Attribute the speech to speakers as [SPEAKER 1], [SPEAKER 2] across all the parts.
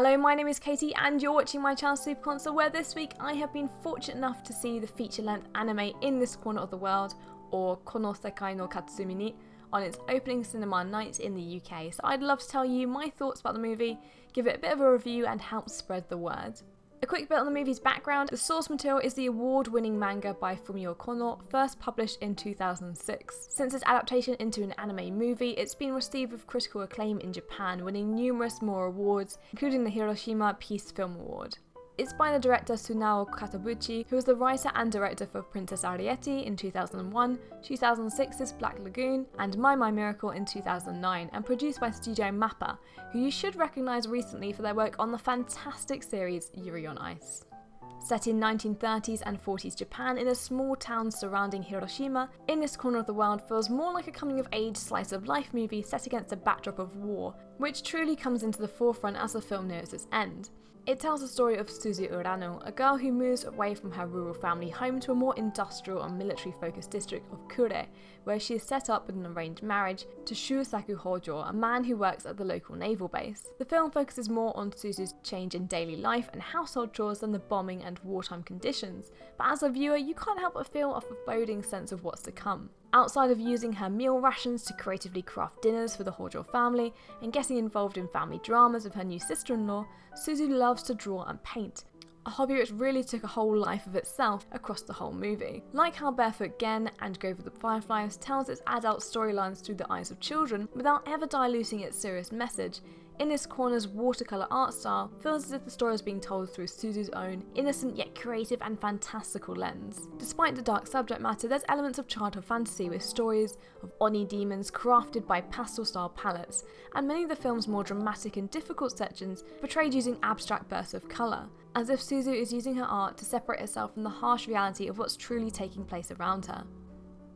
[SPEAKER 1] Hello, my name is Katy and you're watching my channel Superconsole, where this week I have been fortunate enough to see the feature-length anime In This Corner of the World, or Kono Sekai no Katasumi ni, on its opening cinema night in the UK. So I'd love to tell you my thoughts about the movie, give it a bit of a review and help spread the word. A quick bit on the movie's background. The source material is the award-winning manga by Fumio Kono, first published in 2006. Since its adaptation into an anime movie, it's been received with critical acclaim in Japan, winning numerous more awards, including the Hiroshima Peace Film Award. It's by the director Sunao Katabuchi, who was the writer and director for Princess Ariete in 2001, 2006's Black Lagoon, and My Miracle in 2009, and produced by Studio Mappa, who you should recognise recently for their work on the fantastic series Yuri on Ice. Set in 1930s and 40s Japan in a small town surrounding Hiroshima, In This Corner of the World feels more like a coming-of-age slice-of-life movie set against a backdrop of war, which truly comes into the forefront as the film nears its end. It tells the story of Suzu Urano, a girl who moves away from her rural family home to a more industrial and military-focused district of Kure, where she is set up with an arranged marriage to Shusaku Hojo, a man who works at the local naval base. The film focuses more on Suzu's change in daily life and household chores than the bombing and wartime conditions, but as a viewer you can't help but feel a foreboding sense of what's to come. Outside of using her meal rations to creatively craft dinners for the Hojo family and getting involved in family dramas with her new sister-in-law, Suzu loves to draw and paint, a hobby which really took a whole life of itself across the whole movie. Like how Barefoot Gen and Grave of the Fireflies tells its adult storylines through the eyes of children without ever diluting its serious message, In This Corner's watercolour art style feels as if the story is being told through Suzu's own innocent yet creative and fantastical lens. Despite the dark subject matter, there's elements of childhood fantasy with stories of Oni demons crafted by pastel-style palettes, and many of the film's more dramatic and difficult sections portrayed using abstract bursts of colour, as if Suzu is using her art to separate herself from the harsh reality of what's truly taking place around her.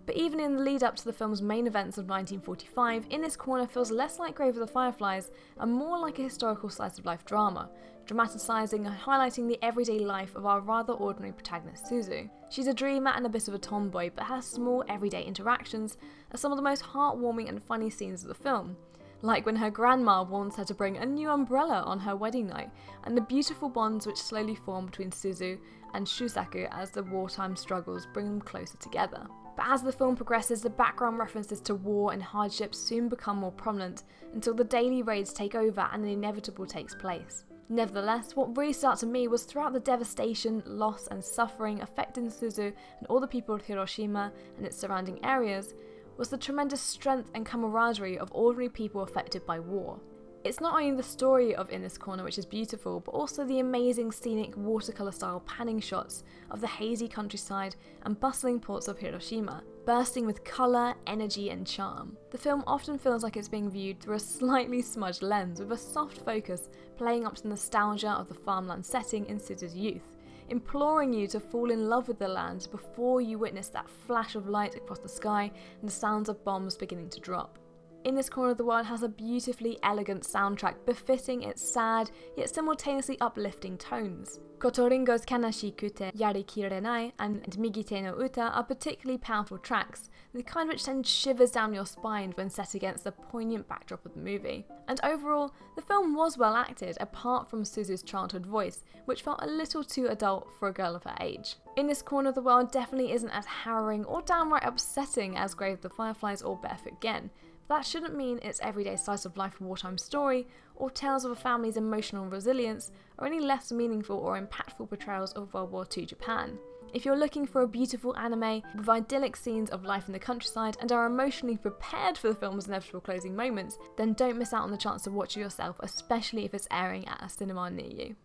[SPEAKER 1] But even in the lead up to the film's main events of 1945, In This Corner feels less like Grave of the Fireflies and more like a historical slice-of-life drama, dramatising and highlighting the everyday life of our rather ordinary protagonist Suzu. She's a dreamer and a bit of a tomboy, but her small everyday interactions are some of the most heartwarming and funny scenes of the film. Like when her grandma warns her to bring a new umbrella on her wedding night, and the beautiful bonds which slowly form between Suzu and Shusaku as the wartime struggles bring them closer together. But as the film progresses, the background references to war and hardships soon become more prominent until the daily raids take over and the inevitable takes place. Nevertheless, what really stood out to me was throughout the devastation, loss and suffering affecting Suzu and all the people of Hiroshima and its surrounding areas, was the tremendous strength and camaraderie of ordinary people affected by war. It's not only the story of In This Corner which is beautiful, but also the amazing scenic watercolour style panning shots of the hazy countryside and bustling ports of Hiroshima, bursting with colour, energy and charm. The film often feels like it's being viewed through a slightly smudged lens, with a soft focus playing up to the nostalgia of the farmland setting in Suzu's youth, imploring you to fall in love with the land before you witness that flash of light across the sky and the sounds of bombs beginning to drop. In This Corner of the World has a beautifully elegant soundtrack befitting its sad yet simultaneously uplifting tones. Kotoringo's Kanashi Kute Yari Kirenai and Migite no Uta are particularly powerful tracks, the kind which send shivers down your spine when set against the poignant backdrop of the movie. And overall, the film was well acted, apart from Suzu's childhood voice, which felt a little too adult for a girl of her age. In This Corner of the World definitely isn't as harrowing or downright upsetting as Grave of the Fireflies or Barefoot Gen. That shouldn't mean its everyday slice-of-life wartime story, or tales of a family's emotional resilience, or any less meaningful or impactful portrayals of World War II Japan. If you're looking for a beautiful anime with idyllic scenes of life in the countryside and are emotionally prepared for the film's inevitable closing moments, then don't miss out on the chance to watch it yourself, especially if it's airing at a cinema near you.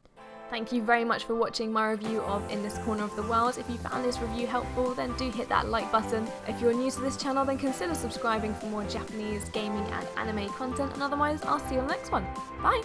[SPEAKER 1] Thank you very much for watching my review of In This Corner of the World. If you found this review helpful, then do hit that like button. If you're new to this channel, then consider subscribing for more Japanese gaming and anime content, and otherwise I'll see you on the next one. Bye!